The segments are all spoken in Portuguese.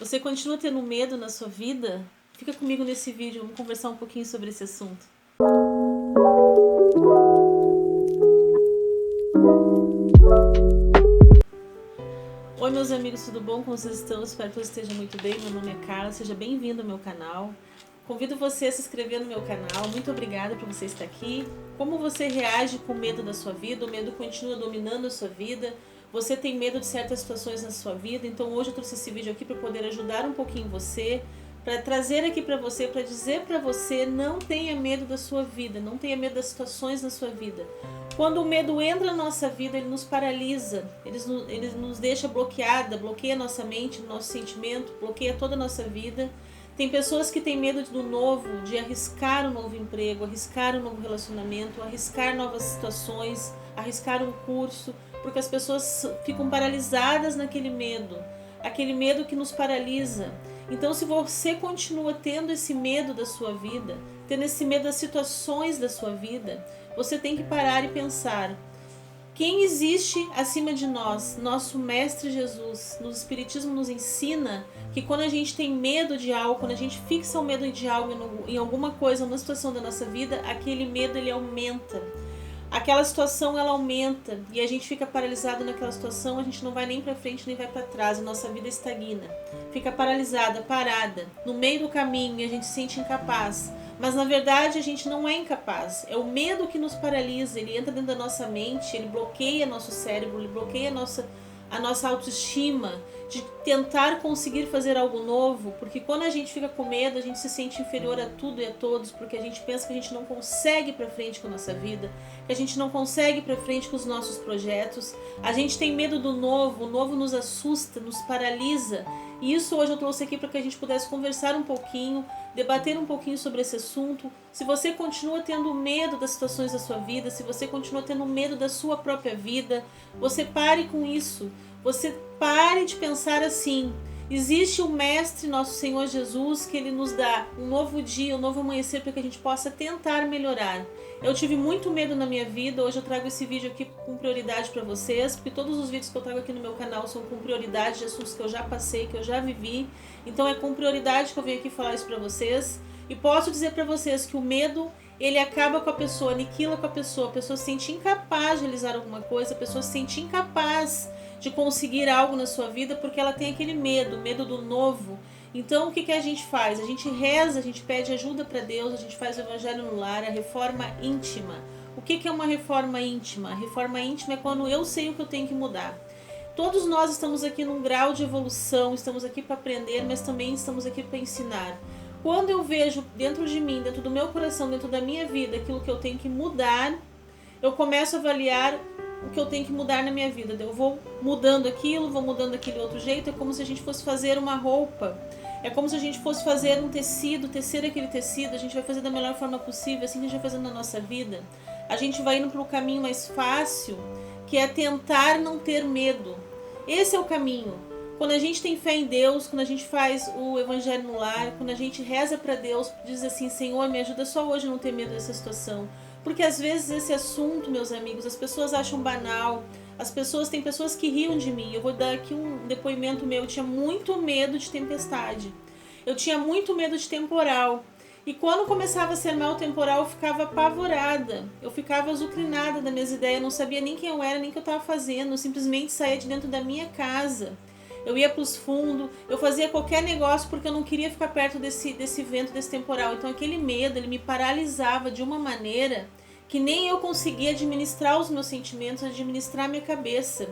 Você continua tendo medo na sua vida? Fica comigo nesse vídeo, vamos conversar um pouquinho sobre esse assunto. Oi meus amigos, tudo bom? Como vocês estão? Espero que vocês estejam muito bem. Meu nome é Carla, seja bem-vindo ao meu canal. Convido você a se inscrever no meu canal. Muito obrigada por você estar aqui. Como você reage com o medo da sua vida? O medo continua dominando a sua vida? Você tem medo de certas situações na sua vida? Então hoje eu trouxe esse vídeo aqui para poder ajudar um pouquinho você, para trazer aqui para você, para dizer para você: não tenha medo da sua vida, não tenha medo das situações na sua vida. Quando o medo entra na nossa vida, ele nos paralisa, ele nos deixa bloqueada, bloqueia a nossa mente, o nosso sentimento, bloqueia toda a nossa vida. Tem pessoas que têm medo do novo, de arriscar um novo emprego, arriscar um novo relacionamento, arriscar novas situações, arriscar um curso, porque as pessoas ficam paralisadas naquele medo, aquele medo que nos paralisa. Então, se você continua tendo esse medo da sua vida, tendo esse medo das situações da sua vida, você tem que parar e pensar: quem existe acima de nós? Nosso Mestre Jesus. No Espiritismo nos ensina que quando a gente tem medo de algo, quando a gente fixa o medo de algo em alguma coisa, numa situação da nossa vida, aquele medo ele aumenta. Aquela situação ela aumenta e a gente fica paralisado naquela situação, a gente não vai nem para frente nem vai para trás, a nossa vida estagna. Fica paralisada, parada, no meio do caminho e a gente se sente incapaz. Mas na verdade a gente não é incapaz, é o medo que nos paralisa, ele entra dentro da nossa mente, ele bloqueia nosso cérebro, ele bloqueia a nossa autoestima de tentar conseguir fazer algo novo, porque quando a gente fica com medo, a gente se sente inferior a tudo e a todos, porque a gente pensa que a gente não consegue ir para frente com a nossa vida, que a gente não consegue ir para frente com os nossos projetos, a gente tem medo do novo, o novo nos assusta, nos paralisa. E isso hoje eu trouxe aqui para que a gente pudesse conversar um pouquinho, debater um pouquinho sobre esse assunto. Se você continua tendo medo das situações da sua vida, se você continua tendo medo da sua própria vida, você pare com isso. Você pare de pensar assim: existe o Mestre, nosso Senhor Jesus, que Ele nos dá um novo dia, um novo amanhecer para que a gente possa tentar melhorar. Eu tive muito medo na minha vida, hoje eu trago esse vídeo aqui com prioridade para vocês, porque todos os vídeos que eu trago aqui no meu canal são com prioridade de assuntos que eu já passei, que eu já vivi. Então é com prioridade que eu venho aqui falar isso para vocês. E posso dizer para vocês que o medo, ele acaba com a pessoa, aniquila com a pessoa se sente incapaz de realizar alguma coisa, a pessoa se sente incapaz de conseguir algo na sua vida porque ela tem aquele medo do novo. Então o que a gente faz? A gente reza, a gente pede ajuda para Deus, a gente faz o Evangelho no Lar, a reforma íntima. O que é uma reforma íntima? A reforma íntima é quando eu sei o que eu tenho que mudar. Todos nós estamos aqui num grau de evolução, estamos aqui para aprender, mas também estamos aqui para ensinar. Quando eu vejo dentro de mim, dentro do meu coração, dentro da minha vida, aquilo que eu tenho que mudar, eu começo a avaliar o que eu tenho que mudar na minha vida. Eu vou mudando aquilo, vou mudando aquele outro jeito. É como se a gente fosse fazer uma roupa. É como se a gente fosse fazer um tecido, tecer aquele tecido. A gente vai fazer da melhor forma possível, assim que a gente vai fazendo na nossa vida. A gente vai indo para o caminho mais fácil, que é tentar não ter medo. Esse é o caminho. Quando a gente tem fé em Deus, quando a gente faz o Evangelho no Lar, quando a gente reza para Deus, diz assim: Senhor, me ajuda só hoje a não ter medo dessa situação. Porque às vezes esse assunto, meus amigos, as pessoas acham banal, tem pessoas que riam de mim. Eu vou dar aqui um depoimento meu: eu tinha muito medo de tempestade, eu tinha muito medo de temporal. E quando começava a ser mau temporal, eu ficava apavorada, eu ficava azucrinada das minhas ideias, eu não sabia nem quem eu era, nem o que eu estava fazendo, eu simplesmente saía de dentro da minha casa. Eu ia para os fundos, eu fazia qualquer negócio porque eu não queria ficar perto desse vento, desse temporal. Então aquele medo, ele me paralisava de uma maneira que nem eu conseguia administrar os meus sentimentos, administrar a minha cabeça.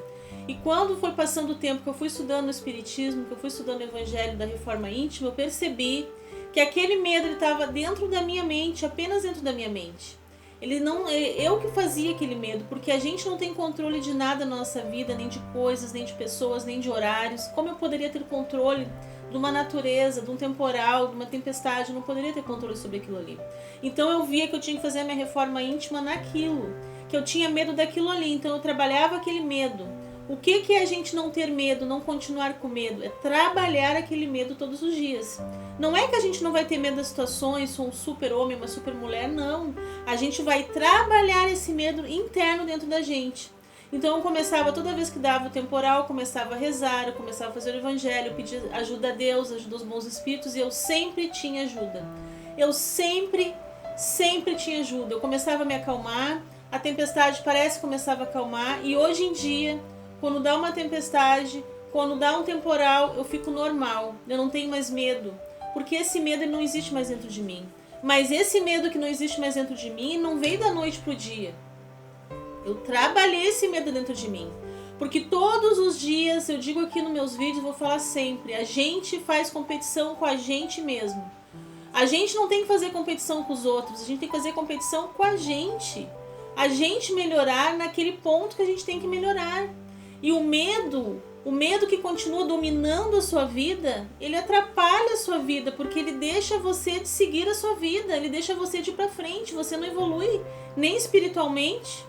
E quando foi passando o tempo que eu fui estudando o Espiritismo, que eu fui estudando o Evangelho da Reforma Íntima, eu percebi que aquele medo estava dentro da minha mente, apenas dentro da minha mente. Eu que fazia aquele medo, porque a gente não tem controle de nada na nossa vida, nem de coisas, nem de pessoas, nem de horários. Como eu poderia ter controle de uma natureza, de um temporal, de uma tempestade? Eu não poderia ter controle sobre aquilo ali. Então eu via que eu tinha que fazer a minha reforma íntima naquilo, que eu tinha medo daquilo ali, então eu trabalhava aquele medo. O que é a gente não ter medo, não continuar com medo? É trabalhar aquele medo todos os dias. Não é que a gente não vai ter medo das situações, sou um super homem, uma super mulher, não. A gente vai trabalhar esse medo interno dentro da gente. Então eu começava, toda vez que dava o temporal, eu começava a rezar, eu começava a fazer o evangelho, eu pedia ajuda a Deus, ajuda aos bons espíritos, e eu sempre tinha ajuda. Eu sempre tinha ajuda. Eu começava a me acalmar, a tempestade parece que começava a acalmar, e hoje em dia, quando dá uma tempestade, quando dá um temporal, eu fico normal, eu não tenho mais medo, porque esse medo não existe mais dentro de mim. Mas esse medo que não existe mais dentro de mim não veio da noite pro dia. Eu trabalhei esse medo dentro de mim. Porque todos os dias, eu digo aqui nos meus vídeos, vou falar sempre, a gente faz competição com a gente mesmo. A gente não tem que fazer competição com os outros, a gente tem que fazer competição com a gente. A gente melhorar naquele ponto que a gente tem que melhorar. E o medo que continua dominando a sua vida, ele atrapalha a sua vida, porque ele deixa você de seguir a sua vida, ele deixa você de ir pra frente, você não evolui nem espiritualmente,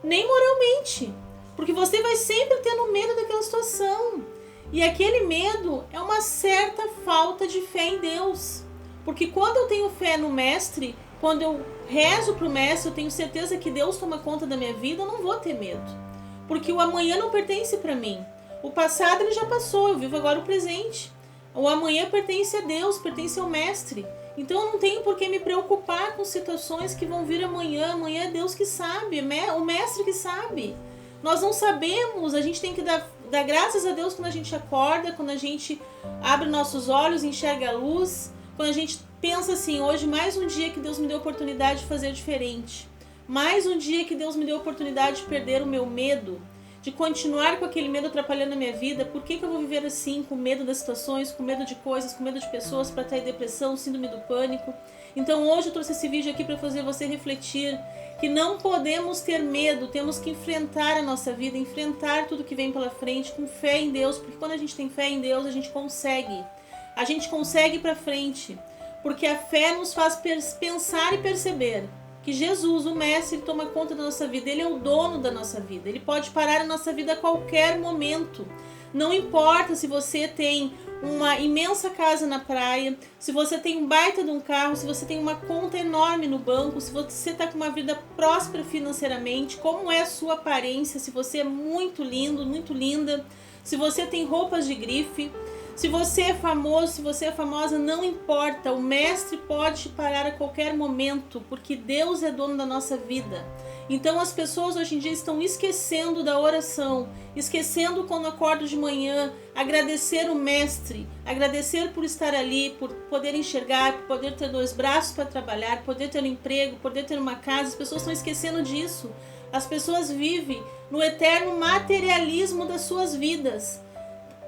nem moralmente, porque você vai sempre tendo medo daquela situação. E aquele medo é uma certa falta de fé em Deus, porque quando eu tenho fé no Mestre, quando eu rezo pro Mestre, eu tenho certeza que Deus toma conta da minha vida, eu não vou ter medo, porque o amanhã não pertence para mim. O passado ele já passou, eu vivo agora o presente. O amanhã pertence a Deus, pertence ao Mestre. Então eu não tenho por que me preocupar com situações que vão vir amanhã. Amanhã é Deus que sabe, o Mestre que sabe. Nós não sabemos, a gente tem que dar graças a Deus quando a gente acorda, quando a gente abre nossos olhos, enxerga a luz, quando a gente pensa assim, hoje mais um dia que Deus me deu a oportunidade de fazer diferente. Mais um dia que Deus me deu a oportunidade de perder o meu medo, de continuar com aquele medo atrapalhando a minha vida. Por que eu vou viver assim, com medo das situações, com medo de coisas, com medo de pessoas, para estar em depressão, síndrome do pânico? Então hoje eu trouxe esse vídeo aqui para fazer você refletir que não podemos ter medo, temos que enfrentar a nossa vida, enfrentar tudo que vem pela frente com fé em Deus, porque quando a gente tem fé em Deus, a gente consegue ir para frente, porque a fé nos faz pensar e perceber que Jesus, o Mestre, ele toma conta da nossa vida, ele é o dono da nossa vida, ele pode parar a nossa vida a qualquer momento. Não importa se você tem uma imensa casa na praia, se você tem um baita de um carro, se você tem uma conta enorme no banco, se você está com uma vida próspera financeiramente, como é a sua aparência, se você é muito lindo, muito linda, se você tem roupas de grife, se você é famoso, se você é famosa, não importa, o Mestre pode te parar a qualquer momento, porque Deus é dono da nossa vida. Então as pessoas hoje em dia estão esquecendo da oração, esquecendo quando acordam de manhã, agradecer o Mestre, agradecer por estar ali, por poder enxergar, por poder ter 2 braços para trabalhar, poder ter um emprego, poder ter uma casa. As pessoas estão esquecendo disso. As pessoas vivem no eterno materialismo das suas vidas,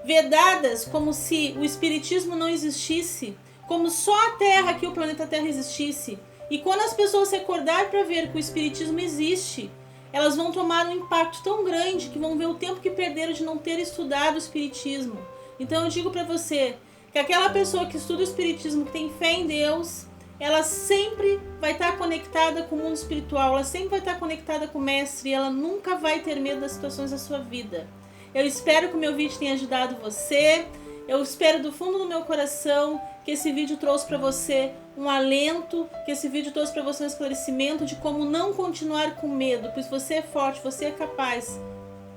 vedadas como se o espiritismo não existisse, como só a Terra, aqui o planeta Terra existisse. E quando as pessoas se acordar para ver que o espiritismo existe, elas vão tomar um impacto tão grande que vão ver o tempo que perderam de não ter estudado o espiritismo. Então eu digo para você que aquela pessoa que estuda o espiritismo, que tem fé em Deus, ela sempre vai estar conectada com o mundo espiritual, ela sempre vai estar conectada com o Mestre, e ela nunca vai ter medo das situações da sua vida. Eu espero que o meu vídeo tenha ajudado você. Eu espero do fundo do meu coração que esse vídeo trouxe para você um alento, que esse vídeo trouxe para você um esclarecimento de como não continuar com medo, pois você é forte, você é capaz.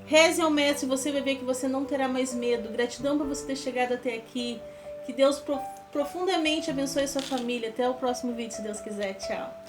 Reze ao Mestre e você vai ver que você não terá mais medo. Gratidão por você ter chegado até aqui. Que Deus profundamente abençoe sua família. Até o próximo vídeo, se Deus quiser. Tchau.